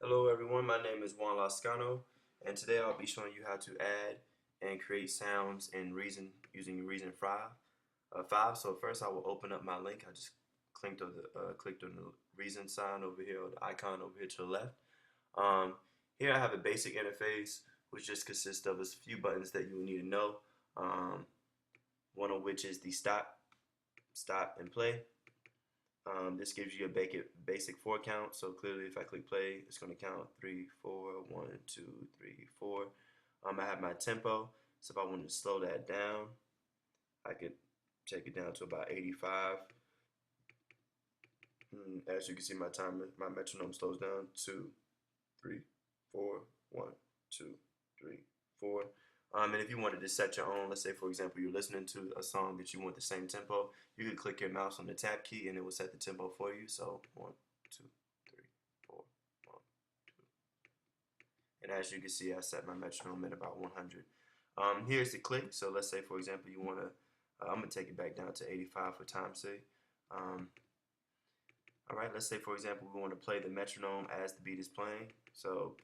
Hello everyone, my name is Lascano, and today I'll be showing you how to add and create sounds in Reason using Reason 5. So first I will open up my link. I just clicked on the Reason sign over here, or the icon over here to the left. Um, Here I have a basic interface which just consists of a few buttons that you will need to know. One of which is the stop and play. This gives you a basic 4 count. So clearly, if I click play, it's going to count 3, 4, 1, 2, 3, 4. I have my tempo. So if I wanted to slow that down, I could take it down to about 85. As you can see, my metronome slows down. 2, 3, 4, 1, 2, 3, 4. And if you wanted to set your own, let's say for example you're listening to a song that you want the same tempo, you could click your mouse on the tab key and it will set the tempo for you. So 1, 2, 3, 4, 1, 2. And as you can see, I set my metronome at about 100. Here's the click. So let's say for example you want to, I'm gonna take it back down to 85 for time's sake. All right, let's say for example we want to play the metronome as the beat is playing. So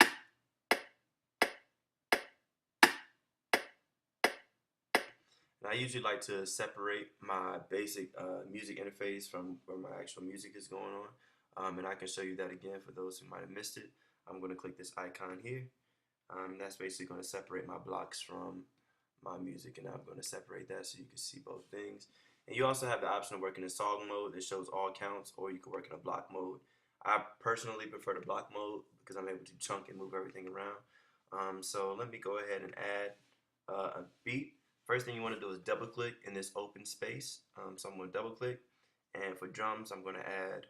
I usually like to separate my basic music interface from where my actual music is going on. And I can show you that again for those who might have missed it. I'm going to click this icon here. That's basically going to separate my blocks from my music, and I'm going to separate that so you can see both things. And you also have the option of working in song mode that shows all counts, or you can work in a block mode. I personally prefer the block mode because I'm able to chunk and move everything around. So let me go ahead and add a beat. First thing you want to do is double click in this open space. So I'm going to double click, and for drums I'm going to add,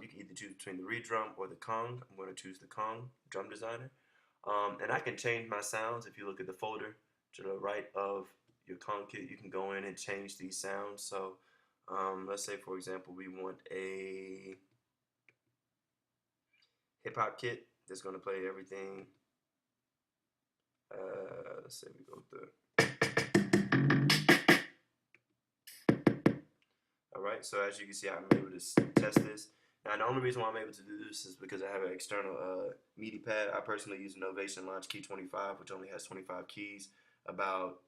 you can either choose between the redrum or the Kong. I'm going to choose the Kong drum designer. And I can change my sounds. If you look at the folder to the right of your Kong kit, you can go in and change these sounds. So let's say for example we want a hip hop kit that's going to play everything. Let's say we go through. Alright, so as you can see, I'm able to test this. Now, the only reason why I'm able to do this is because I have an external MIDI pad. I personally use an Novation Launch Key 25, which only has 25 keys, about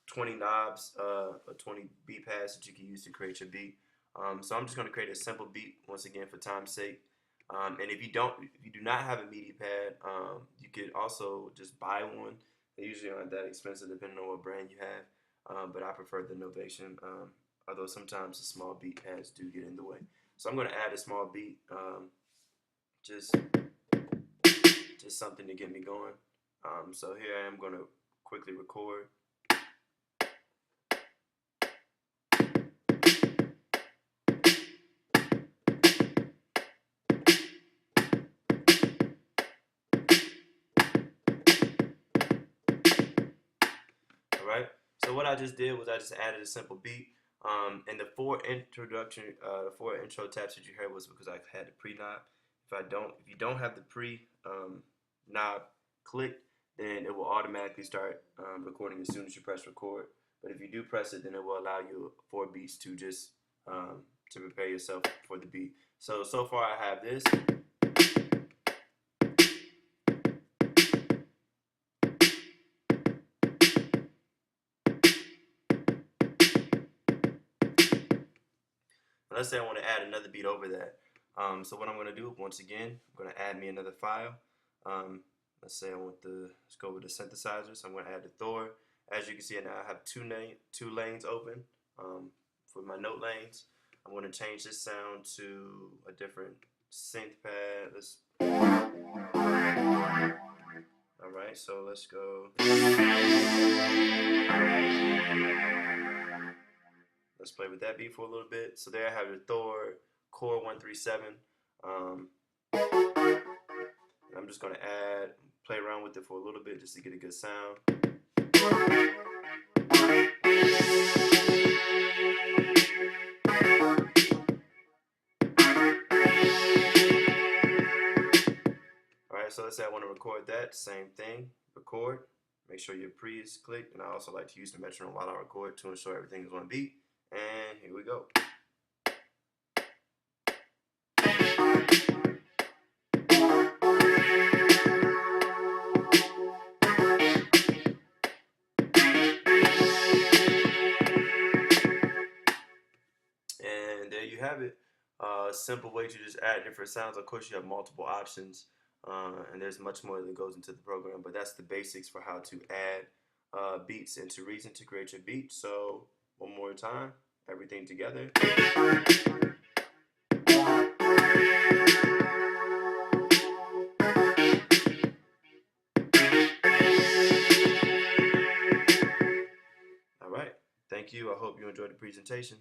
20 knobs, or 20 beat pads that you can use to create your beat. So I'm just going to create a simple beat once again for time's sake. And if you do not have a MIDI pad, you could also just buy one. They usually aren't that expensive depending on what brand you have. But I prefer the Novation, although sometimes the small beat pads do get in the way. So I'm going to add a small beat, just something to get me going. So here I am going to quickly record. Alright, so what I just did was I just added a simple beat. And the four intro taps that you heard was because I had the pre-knob. If you don't have the knob clicked, then it will automatically start recording as soon as you press record. But if you do press it, then it will allow you 4 beats to just to prepare yourself for the beat. So far I have this. Let's say I want to add another beat over that. So what I'm going to do, once again, I'm going to add me another file. Let's say let's go with the synthesizer. So I'm going to add the Thor. As you can see now, I have two lanes open for my note lanes. I'm going to change this sound to a different synth pad. Alright, so let's go. Let's play with that beat for a little bit. So there I have the Thor Core 137. I'm just going to play around with it for a little bit just to get a good sound. Alright, so let's say I want to record that. Same thing. Record. Make sure your pre is clicked. And I also like to use the metronome while I record to ensure everything is on beat. And here we go. you have it. Simple way to just add different sounds. Of course, you have multiple options, and there's much more that goes into the program, but that's the basics for how to add beats into Reason to create your beat. So one more time, everything together. All right. Thank you. I hope you enjoyed the presentation.